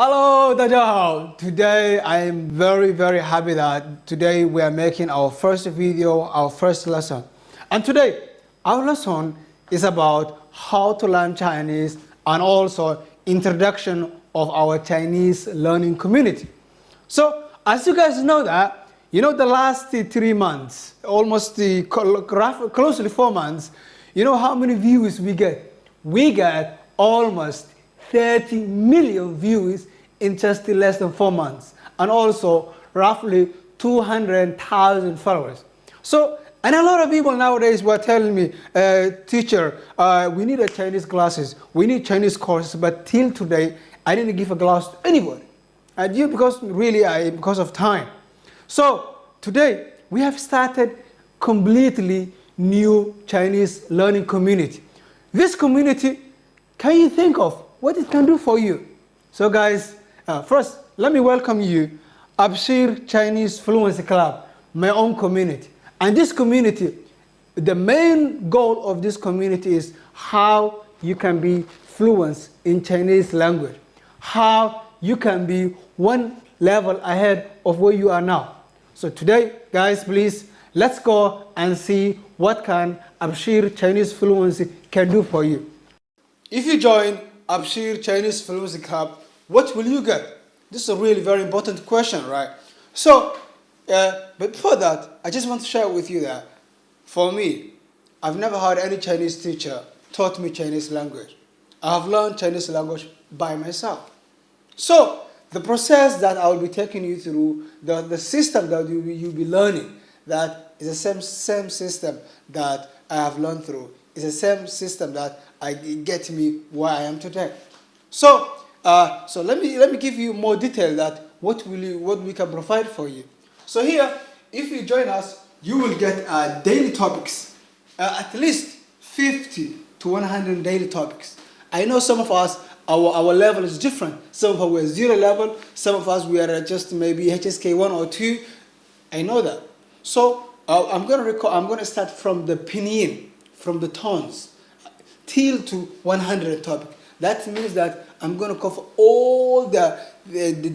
Hello, 大家好. Today I am very happy that today we are making our first video, our first lesson. And today our lesson is about how to learn Chinese and also introduction of our Chinese learning community. So as you guys know that, the last 3 months, almost closely 4 months, you know how many views we get? We get almost 30 million views in just less than 4 months, and also roughly 200,000 followers. So, and a lot of people nowadays were telling me, teacher, we need a Chinese classes, we need Chinese courses, but till today, I didn't give a class to anybody. Because of time. So today, we have started completely new Chinese learning community. This community, can you think of what it can do for you? So guys, first, let me welcome you, Abshir Chinese Fluency Club, my own community. And this community, the main goal of this community is how you can be fluent in Chinese language, how you can be one level ahead of where you are now. So today, guys, please, let's go and see what can Abshir Chinese Fluency can do for you. If you join Abshir Chinese Fluency Club, what will you get? This is a really very important question, right? So, but before that, I just want to share with you that for me, I've never had any Chinese teacher taught me Chinese language. I have learned Chinese language by myself. So, the process that I will be taking you through, the system that you'll be learning, that is the same system that I have learned through. It's the same system that get me where I am today. So, let me give you more detail that what we can provide for you. So here, if you join us, you will get daily topics, at least 50 to 100 daily topics. I know some of us, our level is different. Some of us we're 0 level, some of us we are just maybe HSK 1 or 2. I know that. So I'm gonna start from the pinyin, from the tones, till to 100 topic. That means that I'm going to cover all the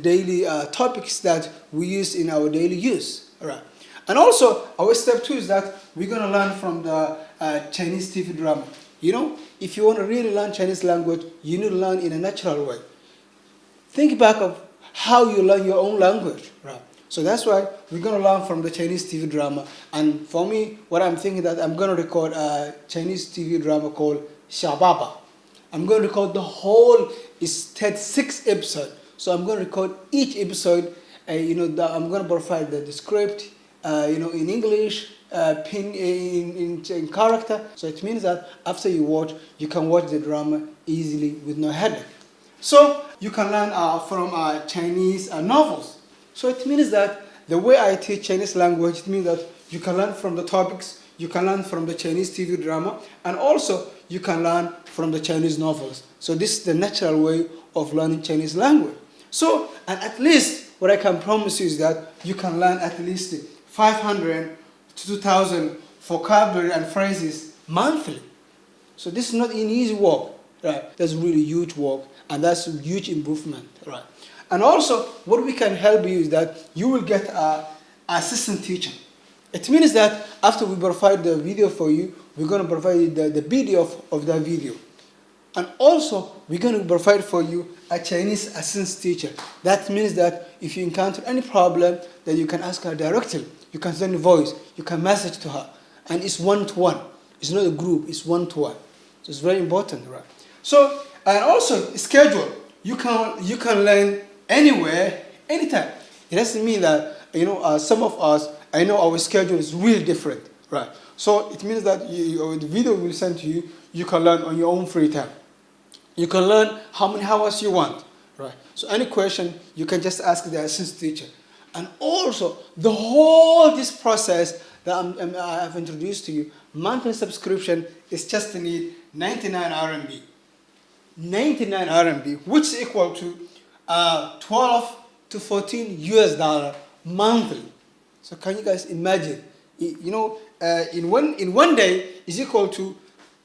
daily topics that we use in our daily use. All right. And also, our step 2 is that we're going to learn from the Chinese TV drama. If you want to really learn Chinese language, you need to learn in a natural way. Think back of how you learn your own language. Right. So that's why we're going to learn from the Chinese TV drama. And for me, what I'm thinking that I'm going to record a Chinese TV drama called Xiaobaba. I'm going to record the whole, it's 36 episodes. So I'm going to record each episode, I'm going to provide the script, in English, in character. So it means that after you watch, you can watch the drama easily with no headache. So you can learn from Chinese novels. So it means that the way I teach Chinese language, it means that you can learn from the topics, you can learn from the Chinese TV drama, and also you can learn from the Chinese novels. So this is the natural way of learning Chinese language. So, and at least what I can promise you is that you can learn at least 500 to 2,000 vocabulary and phrases monthly. So this is not an easy work, right? That's really huge work, and that's a huge improvement, right? And also, what we can help you is that you will get an assistant teacher. It means that after we provide the video for you, we're going to provide the PDF of that video. And also, we're going to provide for you a Chinese assistant teacher. That means that if you encounter any problem, then you can ask her directly. You can send a voice, you can message to her. And it's one-to-one. It's not a group, it's one-to-one. So it's very important, right? So, and also, schedule. You can learn anywhere, anytime. It doesn't mean that, some of us, I know our schedule is really different, right? So it means that the video will send to you, you can learn on your own free time. You can learn how many hours you want, right? So any question, you can just ask the assistant teacher. And also, the whole this process that I've introduced to you, monthly subscription is just to need 99 RMB. 99 RMB, which is equal to 12 to 14 US dollar monthly. So can you guys imagine? In one day is equal to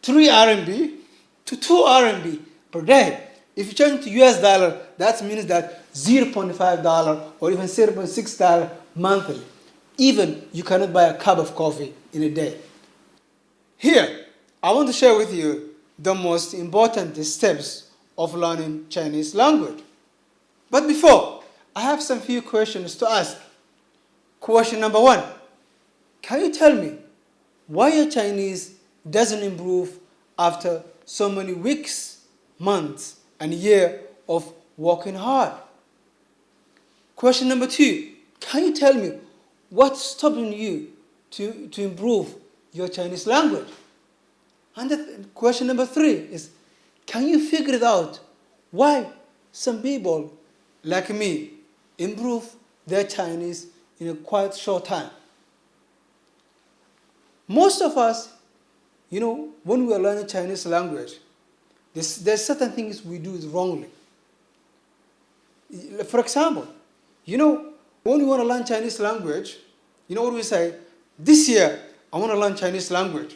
3 RMB to 2 RMB per day. If you change to US dollar, that means that $0.5 or even $0.6 monthly. Even you cannot buy a cup of coffee in a day. Here, I want to share with you the most important steps of learning Chinese language. But before, I have some few questions to ask. Question number 1. Can you tell me why your Chinese doesn't improve after so many weeks, months, and years of working hard? Question number 2. Can you tell me what's stopping you to improve your Chinese language? And question number 3 is, can you figure it out why some people like me improve their Chinese in a quite short time? Most of us, when we are learning Chinese language, there's certain things we do wrongly. For example, when we want to learn Chinese language, what we say? This year, I want to learn Chinese language.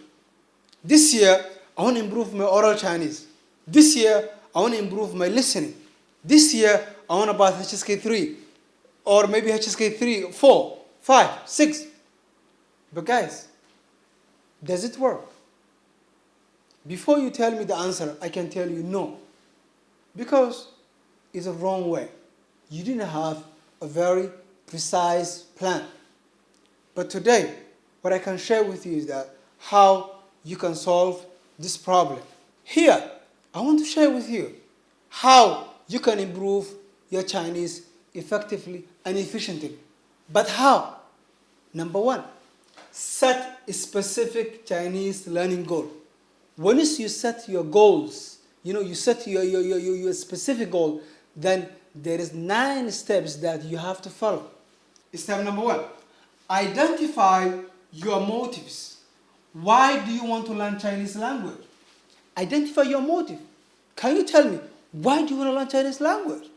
This year, I want to improve my oral Chinese. This year, I want to improve my listening. This year, I want to pass HSK 3, or maybe HSK 3, 4, 5, 6. But guys, does it work? Before you tell me the answer, I can tell you no. Because it's a wrong way. You didn't have a very precise plan. But today, what I can share with you is that how you can solve this problem. Here, I want to share with you how you can improve your Chinese effectively and efficiently. But how? Number 1, set a specific Chinese learning goal. Once you set your goals, you set your specific goal, then there is 9 steps that you have to follow. Step number 1, identify your motives. Why do you want to learn Chinese language? Identify your motive. Can you tell me, why do you want to learn Chinese language?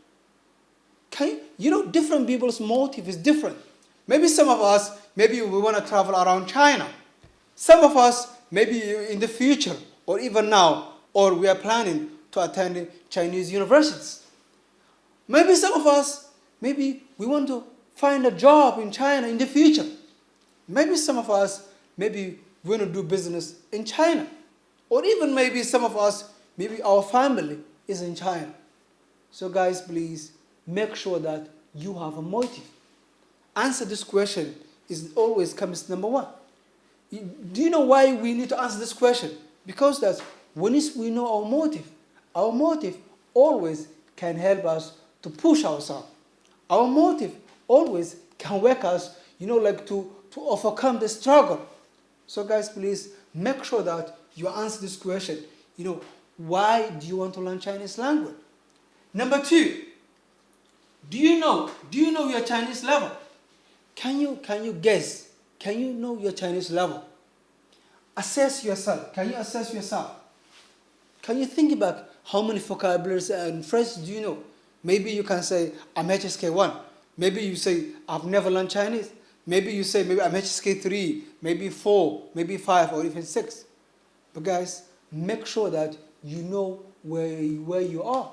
Different people's motive is different. Maybe some of us, maybe we want to travel around China. Some of us, maybe in the future, or even now, or we are planning to attend Chinese universities. Maybe some of us, maybe we want to find a job in China in the future. Maybe some of us, maybe we want to do business in China. Or even maybe some of us, maybe our family is in China. So guys, please make sure that you have a motive. Answer this question is always comes number 1. Do you know why we need to answer this question? Because that's when we know our motive always can help us to push ourselves. Our motive always can work us, to overcome the struggle. So guys, please make sure that you answer this question. Why do you want to learn Chinese language? Number 2, do you know your Chinese level? Can you guess? Can you know your Chinese level? Assess yourself. Can you assess yourself? Can you think about how many vocabularies and phrases do you know? Maybe you can say, I'm HSK 1. Maybe you say, I've never learned Chinese. Maybe you say, maybe I'm HSK 3, maybe 4, maybe 5, or even 6. But guys, make sure that you know where you are.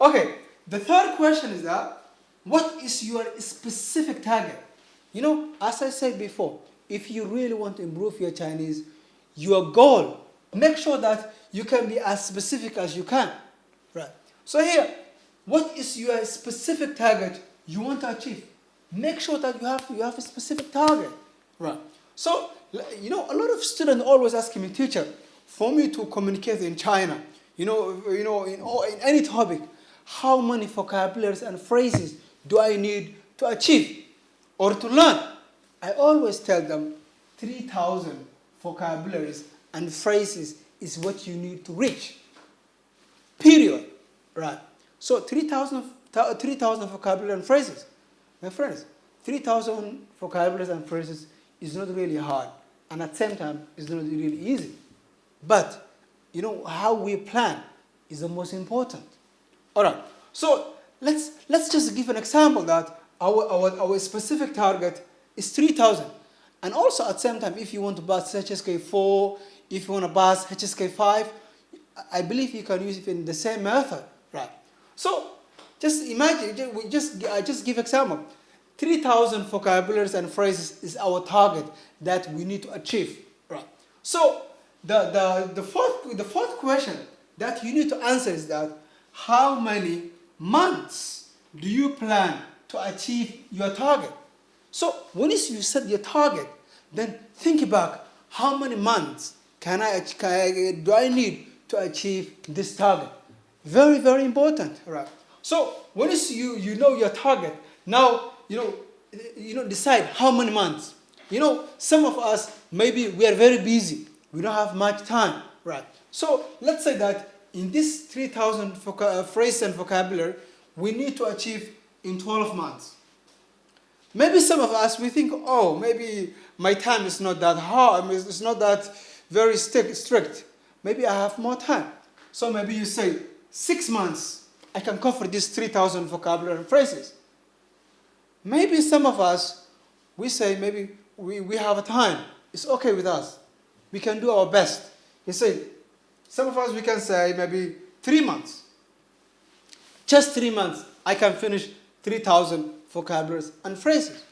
Okay, the third question is that, what is your specific target? As I said before, if you really want to improve your Chinese, your goal, make sure that you can be as specific as you can. Right. So here, what is your specific target you want to achieve? Make sure that you have a specific target. Right. So, a lot of students always ask me, teacher, for me to communicate in China, in any topic, how many vocabularies and phrases do I need to achieve or to learn? I always tell them 3,000 vocabularies and phrases is what you need to reach. Period. Right. So 3,000 vocabulary and phrases. My friends, 3,000 vocabularies and phrases is not really hard, and at the same time, it's not really easy. But, how we plan is the most important. All right. So let's just give an example that our specific target is 3,000. And also at the same time, if you want to pass HSK 4, if you want to pass HSK 5, I believe you can use it in the same method, right? So just imagine, just give example. 3,000 vocabularies and phrases is our target that we need to achieve, right? So the fourth question that you need to answer is that how many months do you plan to achieve your target? So when you set your target, then think about how many months do I need to achieve this target? Very, very important, right? So when you know your target, now decide how many months. Some of us, maybe we are very busy. We don't have much time, right? So let's say that in this 3,000 phrase and vocabulary, we need to achieve in 12 months. Maybe some of us, we think, oh, maybe my time is not that hard, it's not that very strict. Maybe I have more time. So maybe you say, 6 months, I can cover these 3,000 vocabulary and phrases. Maybe some of us, we say, maybe we have a time. It's okay with us. We can do our best. You say, some of us, we can say maybe 3 months. Just 3 months, I can finish 3,000 vocabularies and phrases.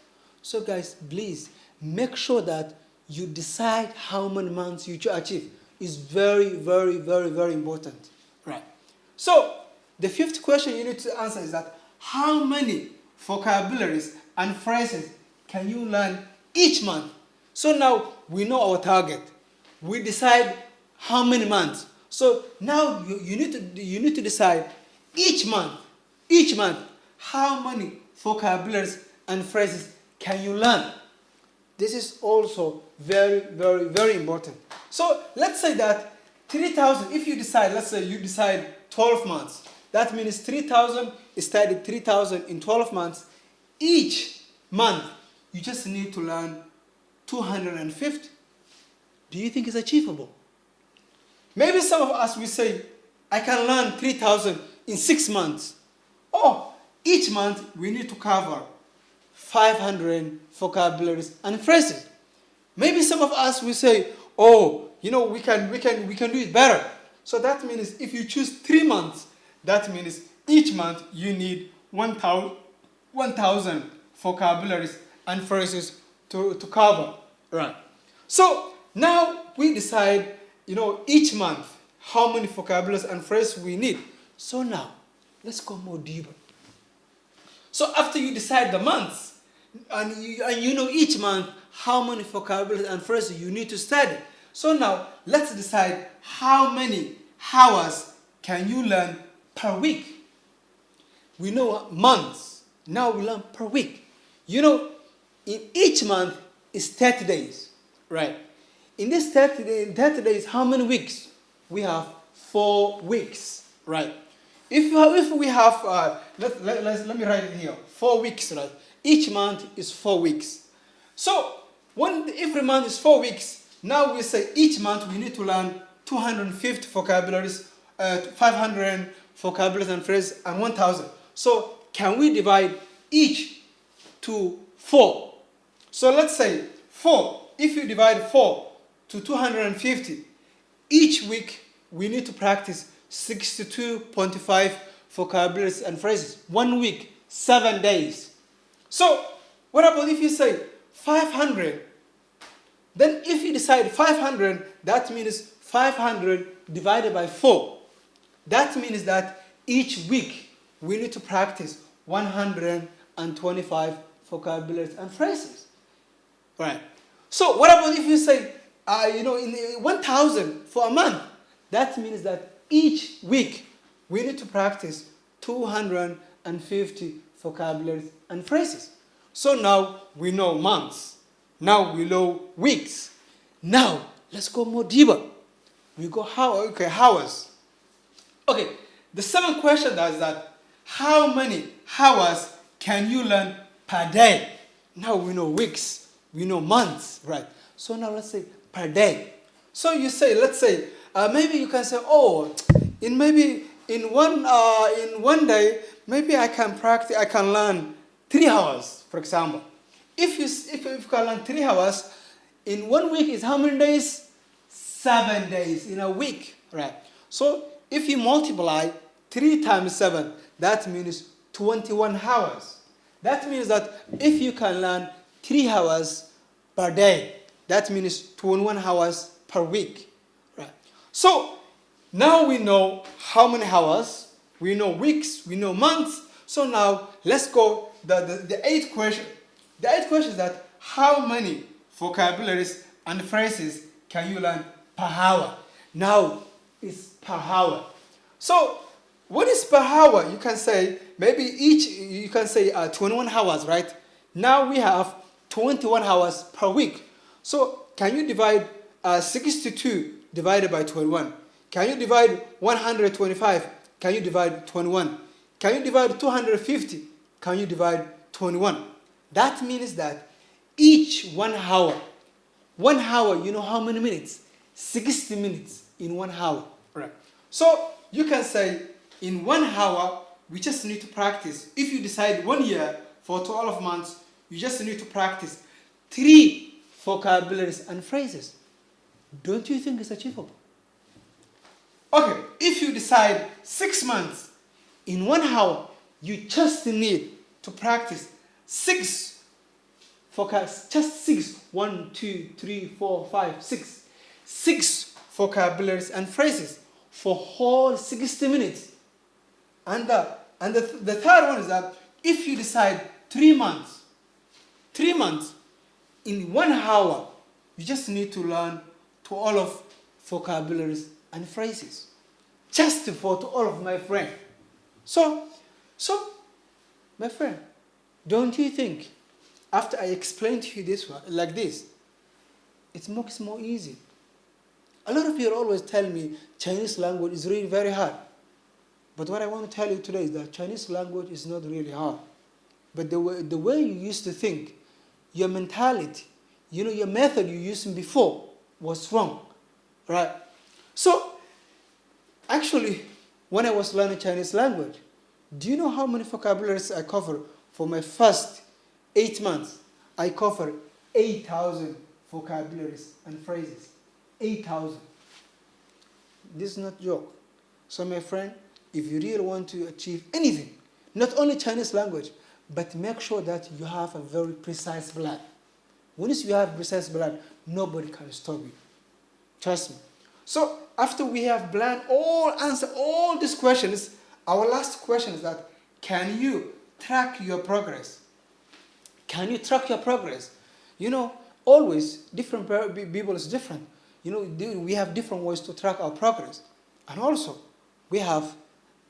So guys, please make sure that you decide how many months you achieve. It's very, very, very, very important. Right. So the fifth question you need to answer is that how many vocabularies and phrases can you learn each month? So now we know our target. We decide how many months. So now you need to decide each month, how many vocabularies and phrases can you learn? This is also very, very, very important. So let's say that 3,000, if you decide, let's say you decide 12 months. That means 3,000 is studied 3,000 in 12 months. Each month, you just need to learn 250. Do you think it's achievable? Maybe some of us, we say, I can learn 3,000 in 6 months. Or each month, we need to cover 500 vocabularies and phrases. Maybe some of us, we say, oh, we can do it better. So that means if you choose 3 months, that means each month you need 1,000 vocabularies and phrases to cover. Right. So now we decide, each month how many vocabularies and phrases we need. So now, let's go more deeper. So after you decide the months, and you know each month how many vocabularies and phrases you need to study. So now, let's decide how many hours can you learn per week. We know months. Now we learn per week. In each month is 30 days, right? In this 30 days, how many weeks? We have 4 weeks, right? If we have, let me write it here, 4 weeks, right? Each month is 4 weeks. So every month is 4 weeks. Now we say each month we need to learn 250 vocabularies, 500 vocabularies and phrases, and 1,000. So can we divide each to 4? So let's say 4. If you divide 4 to 250, each week we need to practice 62.5 vocabularies and phrases. 1 week, 7 days. So what about if you say 500? Then if you decide 500, that means 500 divided by 4. That means that each week we need to practice 125 vocabularies and phrases. Right. So what about if you say, in 1,000 for a month? That means that each week we need to practice 250 vocabularies and phrases. So now we know months. Now we know weeks. Now let's go more deeper. We go hours. Okay, the 7th question is that how many hours can you learn per day? Now we know weeks, we know months, right? So now let's say per day. So you say, let's say, maybe you can say, oh, in one day, maybe I can learn 3 hours, for example. If you can learn 3 hours, in 1 week is how many days? 7 days in a week, right? So if you multiply 3 times 7, that means 21 hours. That means that if you can learn 3 hours per day, that means 21 hours per week. Right? So now we know how many hours, we know weeks, we know months. So now let's go the eighth question. The eighth question is that how many vocabularies and phrases can you learn per hour? Now it's per hour. So what is per hour? You can say maybe you can say 21 hours, right? Now we have 21 hours per week. So can you divide 62 divided by 21? Can you divide 125? Can you divide 21? Can you divide 250? Can you divide 21? That means that each 1 hour, you know how many minutes? 60 minutes in 1 hour. Right. So you can say in 1 hour, we just need to practice. If you decide 1 year for 12 months, you just need to practice 3 vocabularies and phrases. Don't you think it's achievable? Okay, if you decide 6 months, in 1 hour, you just need to practice 6 vocabularies, just 6. 1, 2, 3, 4, 5, 6. 6 vocabularies and phrases for whole 60 minutes. And the third one is that if you decide 3 months, in 1 hour, you just need to learn to all of vocabularies and phrases. Just for to all of my friends. So, my friend, don't you think after I explain to you this one, like this, it makes more easy? A lot of people always tell me Chinese language is really very hard. But what I want to tell you today is that Chinese language is not really hard. But the way you used to think, your mentality, your method you used before was wrong, right? So, actually, when I was learning Chinese language, do you know how many vocabularies I covered for my first 8 months? I covered 8,000 vocabularies and phrases. 8,000. This is not a joke. So, my friend, if you really want to achieve anything, not only Chinese language, but make sure that you have a very precise plan. Once you have precise plan, nobody can stop you. Trust me. So after we have planned answer all these questions, our last question is that can you track your progress? Can you track your progress? Always different people is different. We have different ways to track our progress. And also, we have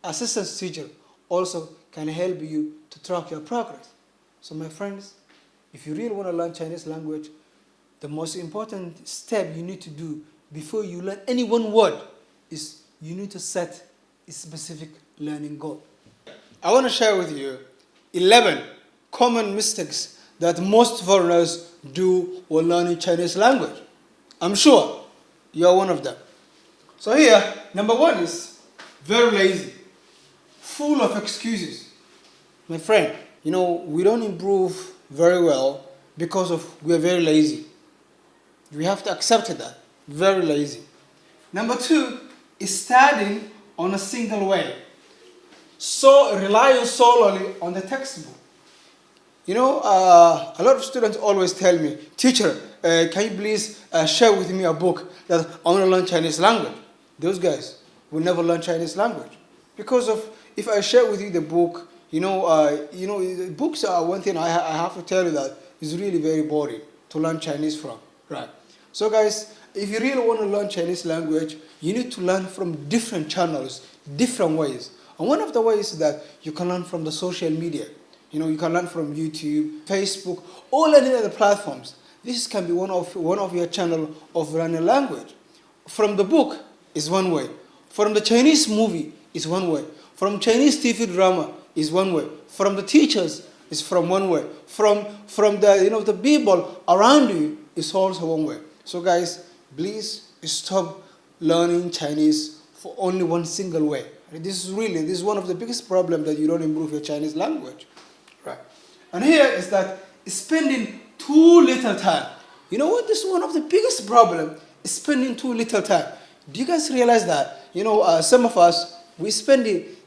assistant teacher also can help you to track your progress. So my friends, if you really want to learn Chinese language, the most important step you need to do before you learn any one word is you need to set a specific learning goal. I want to share with you 11 common mistakes that most foreigners do when learning Chinese language. I'm sure you're one of them. So here, number 1 is very lazy, full of excuses. My friend, we don't improve very well because we are very lazy. We have to accept that. Very lazy. Number 2 is studying on a single way. So relying solely on the textbook. A lot of students always tell me, teacher, can you please share with me a book that I want to learn Chinese language? Those guys will never learn Chinese language. Because if I share with you the book, books are one thing I have to tell you that is really very boring to learn Chinese from. Right. So guys, if you really want to learn Chinese language, you need to learn from different channels, different ways. And one of the ways is that you can learn from the social media. You can learn from YouTube, Facebook, all any other platforms. This can be one of your channel of learning language. From the book is one way. From the Chinese movie is one way. From Chinese TV drama is one way. From the teachers is from one way. From the the people around you is also one way. So guys, please stop learning Chinese for only one single way. This is one of the biggest problems that you don't improve your Chinese language. Right. And here is that spending too little time. You know what? This is one of the biggest problems, spending too little time. Do you guys realize that? Some of us, we spend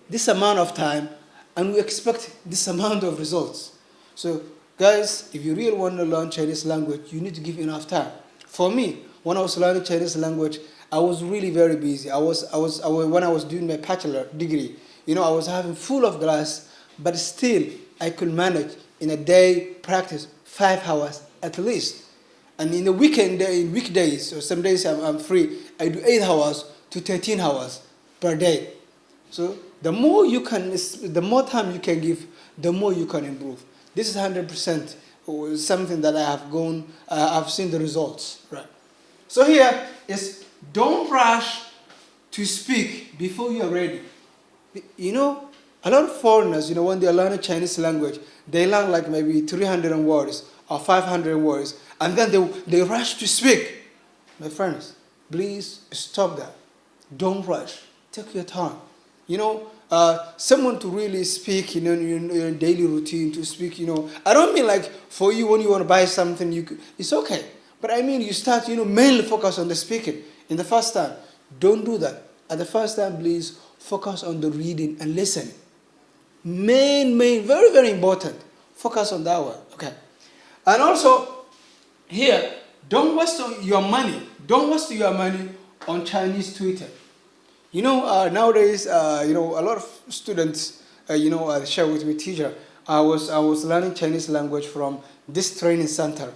this amount of time and we expect this amount of results. So, guys, if you really want to learn Chinese language, you need to give enough time. For me, when I was learning Chinese language, I was really very busy. When I was doing my bachelor degree, I was having full of class, but still I could manage in a day practice 5 hours at least. And in the weekdays, so some days I'm free, I do 8 hours to 13 hours per day. So the more time you can give, the more you can improve. This is 100% something that I've seen the results, right? So here is, don't rush to speak before you are ready. A lot of foreigners, when they learn a Chinese language, they learn like maybe 300 words or 500 words, and then they rush to speak. My friends, please stop that. Don't rush. Take your time. Someone to really speak, in your daily routine to speak, I don't mean like for you when you want to buy something, it's okay. But I mean you start, mainly focus on the speaking in the first time. Don't do that. At the first time, please focus on the reading and listening. Main, very, very important. Focus on that one, okay? And also, here, don't waste your money. Don't waste your money on Chinese Twitter. Nowadays, a lot of students, share with me, teacher, I was learning Chinese language from this training center,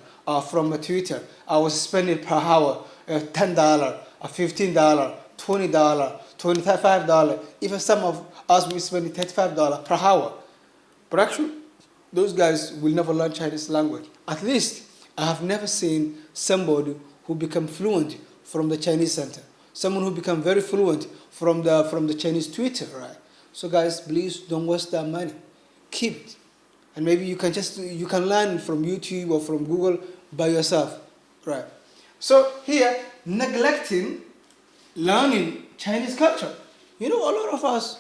from a Twitter. I was spending per hour $10, $15, $20, $25. Even some of us, we spend $35 per hour. But actually, those guys will never learn Chinese language. At least, I have never seen somebody who become fluent from the Chinese center. Someone who become very fluent from the Chinese Twitter, right? So guys, please don't waste that money. Keep it. And maybe you can learn from YouTube or from Google by yourself, right? So here, neglecting learning Chinese culture. A lot of us,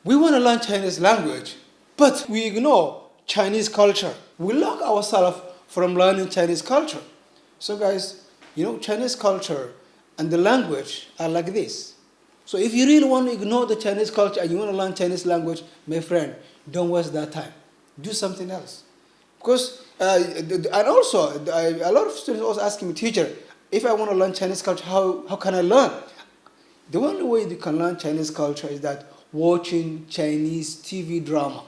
we want to learn Chinese language, but we ignore Chinese culture. We lock ourselves from learning Chinese culture. So guys, Chinese culture and the language are like this. So if you really want to ignore the Chinese culture and you want to learn Chinese language, my friend, don't waste that time. Do something else. Because, and also, a lot of students also asking me, teacher, if I want to learn Chinese culture, how can I learn? The only way you can learn Chinese culture is that watching Chinese TV drama.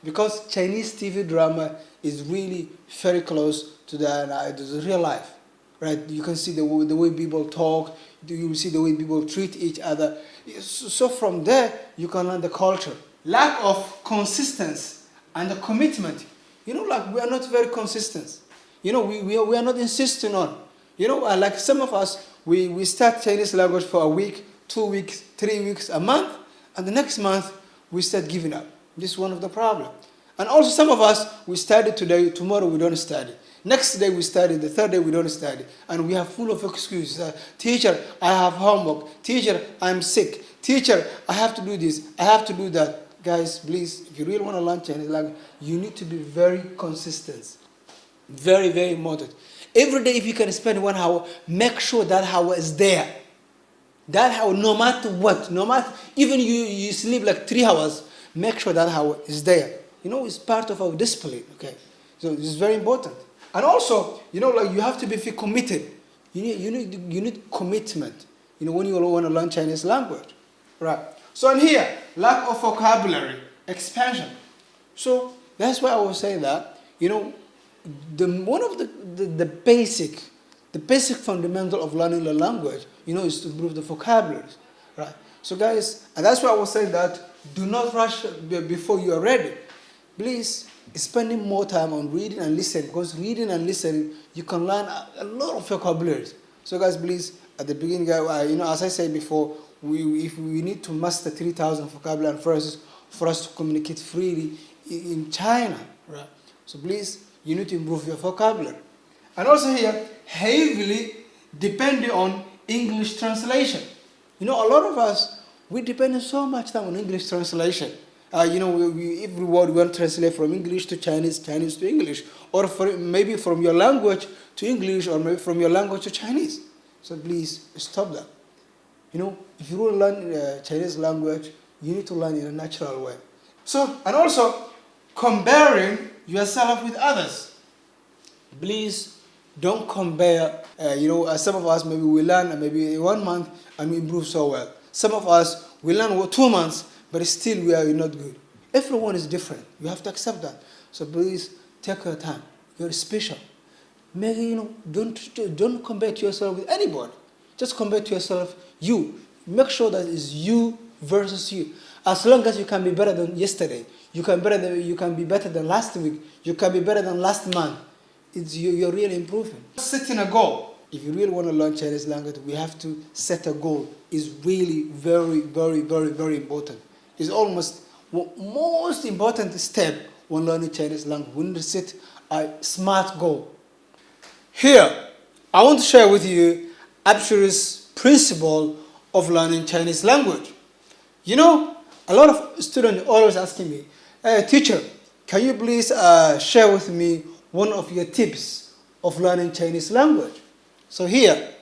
Because Chinese TV drama is really very close to the real life. Right? You can see the way people talk, you see the way people treat each other. So from there, you can learn the culture. Lack of consistency and the commitment. Like we are not very consistent. We are not insisting on. Like some of us, we start Chinese language for a week, 2 weeks, 3 weeks, a month, and the next month, we start giving up. This is one of the problems. And also some of us, we study today, tomorrow we don't study. Next day we study, the third day we don't study. And we are full of excuses. Teacher, I have homework. Teacher, I'm sick. Teacher, I have to do this. I have to do that. Guys, please, if you really want to learn Chinese language, you need to be very consistent. Very, very important. Every day, if you can spend 1 hour, make sure that hour is there. That hour, no matter what, even you sleep like 3 hours, make sure that hour is there. It's part of our discipline, okay? So this is very important. And also, like you have to be committed. You need commitment, when you want to learn Chinese language, right? So in here, lack of vocabulary, expansion. So that's why I was saying that, one of the basic fundamental of learning the language, is to improve the vocabulary, right? So guys, and that's why I was saying that do not rush before you are ready. Please, spending more time on reading and listening, because reading and listening, you can learn a lot of vocabulary. So guys, please, at the beginning, as I said before, if we need to master 3,000 vocabulary for us to communicate freely in China, right? So please, you need to improve your vocabulary. And also here, heavily depending on English translation. A lot of us, we depend so much time on English translation. Every word we want to translate from English to Chinese, Chinese to English, or maybe from your language to English, or maybe from your language to Chinese. So please stop that. You know, if you want to learn Chinese language, you need to learn in a natural way. So, and also, comparing yourself with others. Please don't compare, some of us, maybe we learn maybe in 1 month and we improve so well. Some of us, we learn 2 months, but still we are not good. Everyone is different. You have to accept that. So please take your time. You're special. Maybe, don't compare to yourself with anybody. Just compare to yourself, you. Make sure that it's you versus you. As long as you can be better than yesterday, you can be better than last week, you can be better than last month. You're really improving. Setting a goal. If you really want to learn Chinese language, we have to set a goal. It's really very, very, very, very important. It's almost the most important step when learning Chinese language. We need to set a smart goal. Here, I want to share with you Abshiru's principle of learning Chinese language. You know, a lot of students always asking me, hey, teacher, can you please share with me one of your tips of learning Chinese language? So here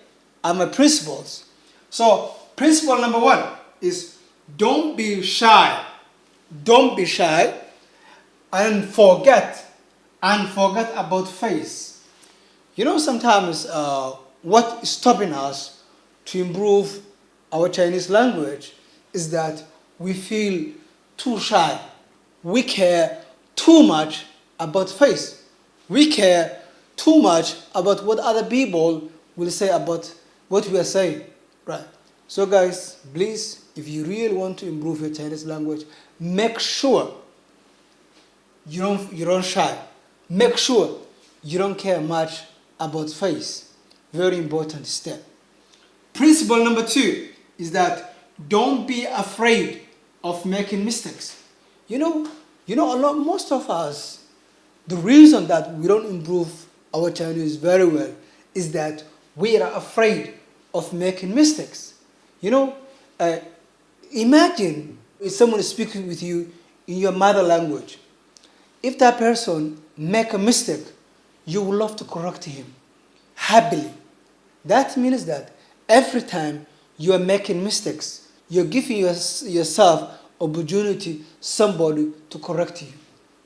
are my principles. So principle number 1 is don't be shy. Don't be shy and forget about face. You know, sometimes what is stopping us to improve our Chinese language is that we feel too shy. We care too much about face. We care too much about what other people will say about what we are saying, right? So guys, please, if you really want to improve your Chinese language, make sure you don't shy. Make sure you don't care much about face. Very important step. Principle number 2 is that don't be afraid of making mistakes. Most of us, the reason that we don't improve our Chinese very well is that we are afraid of making mistakes. Imagine if someone is speaking with you in your mother language. If that person make a mistake, you will love to correct him happily. That means that every time you are making mistakes, you're giving yourself opportunity, somebody to correct you.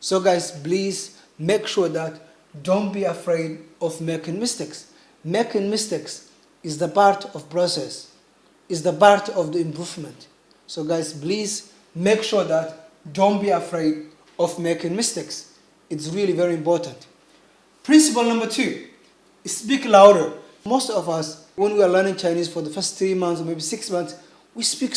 So guys, please make sure that don't be afraid of making mistakes. Making mistakes is the part of process, is the part of the improvement. So guys, please make sure that don't be afraid of making mistakes. It's really very important. Principle number 2, speak louder. Most of us, when we are learning Chinese for the first 3 months or maybe 6 months, we speak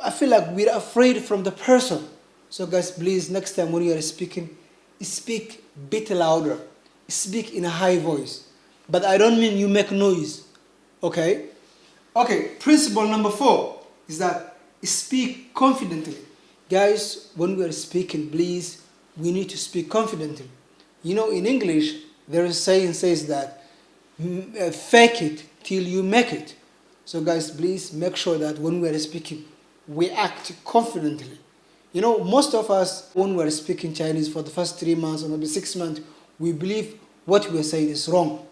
I feel like we're afraid from the person. So guys, please, next time when you are speaking, speak a bit louder. Speak in a high voice. But I don't mean you make noise. Okay? Okay, principle number 4 is that speak confidently. Guys, when we are speaking, please, we need to speak confidently. In English, there is a saying says that fake it till you make it. So guys, please make sure that when we are speaking, we act confidently. Most of us, when we are speaking Chinese for the first 3 months or maybe 6 months, we believe what we are saying is wrong.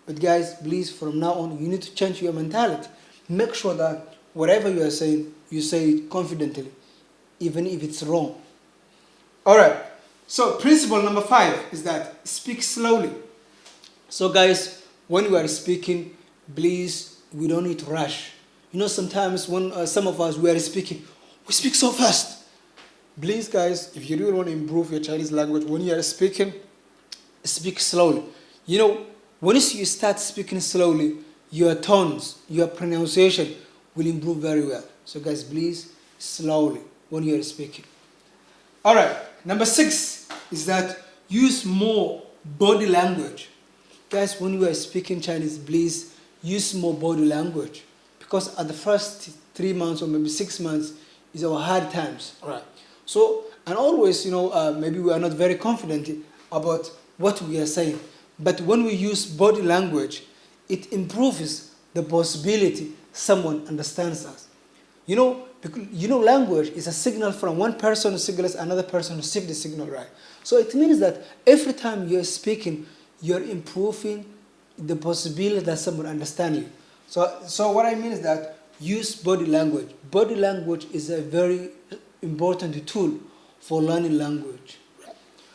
But guys, please, from now on, you need to change your mentality. Make sure that whatever you are saying, you say it confidently, even if it's wrong. Alright, so principle number 5 is that speak slowly. So guys, when we are speaking, please, we don't need to rush. Sometimes when some of us, we are speaking, we speak so fast. Please guys, if you really want to improve your Chinese language, when you are speaking, speak slowly. When you start speaking slowly, your tones, your pronunciation will improve very well. So guys, please, slowly when you are speaking. Alright, number 6 is that use more body language. Guys, when you are speaking Chinese, please use more body language. Because at the first 3 months or maybe 6 months is our hard times. Alright. So, and always, maybe we are not very confident about what we are saying. But when we use body language, it improves the possibility someone understands us. Language is a signal from one person to signal another person to receive the signal, right? So it means that every time you're speaking, you're improving the possibility that someone understands you. So what I mean is that use body language. Body language is a very important tool for learning language.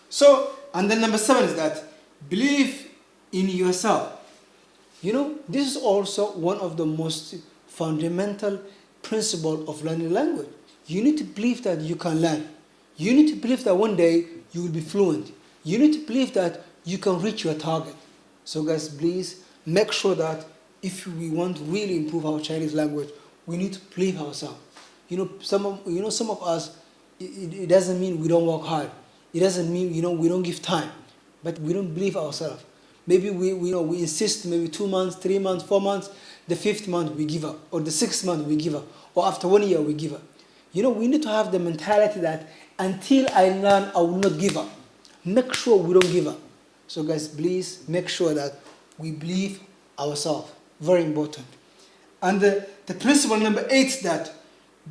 So, and then number 7 is that believe in yourself. You know, this is also one of the most fundamental principles of learning language. You need to believe that you can learn. You need to believe that one day you will be fluent. You need to believe that you can reach your target. So guys, please make sure that if we want to really improve our Chinese language, we need to believe ourselves. You know, some of us, it doesn't mean we don't work hard. It doesn't mean we don't give time, but we don't believe ourselves. Maybe we insist maybe 2 months, 3 months, 4 months, the 5th month we give up, or the 6th month we give up, or after 1 year we give up. You know, we need to have the mentality that until I learn, I will not give up. Make sure we don't give up. So guys, please make sure that we believe ourselves. Very important. And the principle number 8 is that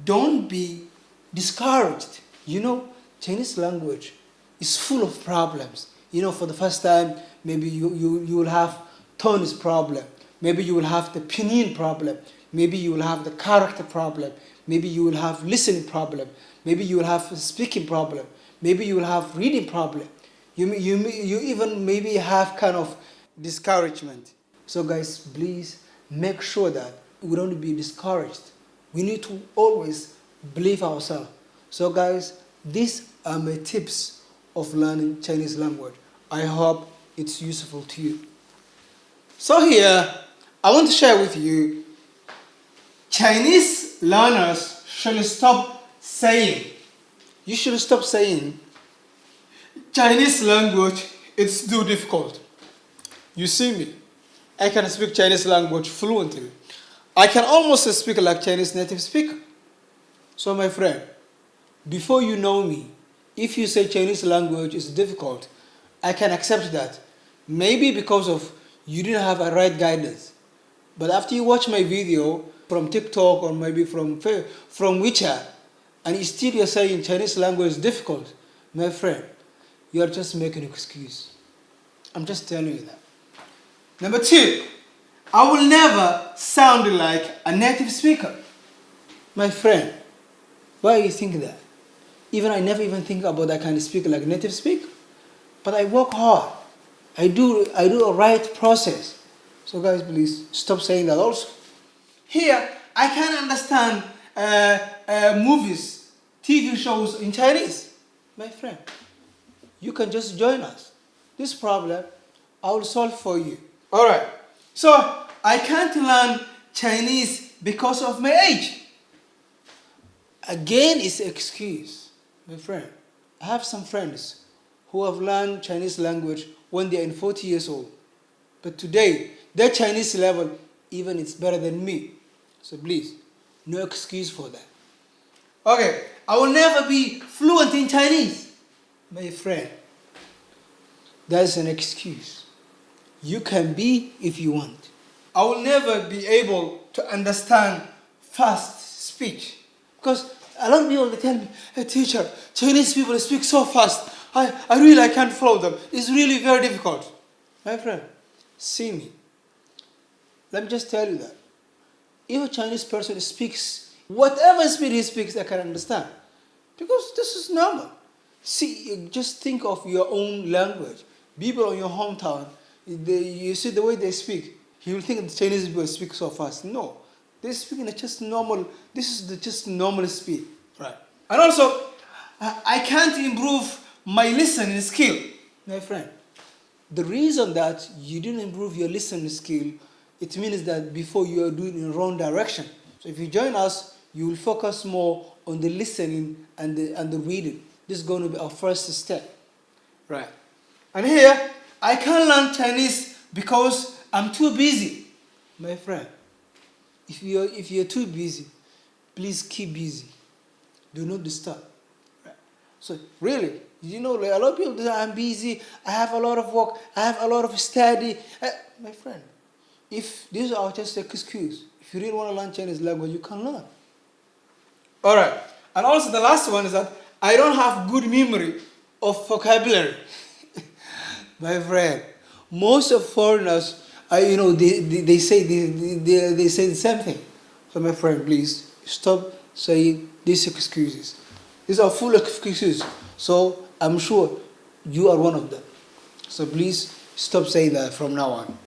don't be discouraged. You know, Chinese language is full of problems. You know, for the first time, maybe you will have tones problem. Maybe you will have the pinyin problem. Maybe you will have the character problem. Maybe you will have listening problem. Maybe you will have a speaking problem. Maybe you will have reading problem. You even maybe have kind of discouragement. So guys, please make sure that we don't be discouraged. We need to always believe ourselves. So guys, these are my tips of learning Chinese language. I hope it's useful to you. So here, I want to share with you, Chinese learners should stop saying, you should stop saying, Chinese language, it's too difficult. You see me, I can speak Chinese language fluently. I can almost speak like Chinese native speaker. So my friend, before you know me, if you say Chinese language is difficult, I can accept that. Maybe because of you didn't have a right guidance. But after you watch my video from TikTok or maybe from WeChat, and still you're saying Chinese language is difficult, my friend, you are just making an excuse. I'm just telling you that. Number 2, I will never sound like a native speaker. My friend, why do you think that? I never even think about that kind of speaker like a native speaker. But I work hard. I do a right process. So guys, please stop saying that also. Here, I can understand movies, TV shows in Chinese. My friend, you can just join us. This problem, I will solve for you. Alright, so I can't learn Chinese because of my age. Again, it's an excuse. My friend, I have some friends who have learned Chinese language when they are 40 years old. But today, their Chinese level, even it's better than me. So please, no excuse for that. Okay, I will never be fluent in Chinese. My friend, that's an excuse. You can be if you want. I will never be able to understand fast speech. Because a lot of people tell me, hey teacher, Chinese people speak so fast. I really can't follow them. It's really very difficult. My friend, see me. Let me just tell you that. If a Chinese person speaks, whatever speed he speaks, I can understand. Because this is normal. See, just think of your own language. People in your hometown, you see the way they speak, you will think the Chinese people speak so fast. No, they speak in just normal, this is just normal speed. Right. And also, I can't improve my listening skill. My friend, the reason that you didn't improve your listening skill, it means that before you are doing in the wrong direction. So if you join us, you will focus more on the listening and the reading. This is going to be our first step. Right. And here, I can't learn Chinese because I'm too busy. My friend, if you're too busy, please keep busy. Do not disturb. Right. So really, you know, like a lot of people say, I'm busy, I have a lot of work, I have a lot of study. My friend, if these are just an excuse, if you really want to learn Chinese language, you can learn. Alright, and also the last one is that I don't have good memory of vocabulary. My friend, most of foreigners, they say the same thing. So my friend, please stop saying these excuses. These are full of excuses. So I'm sure you are one of them. So please stop saying that from now on.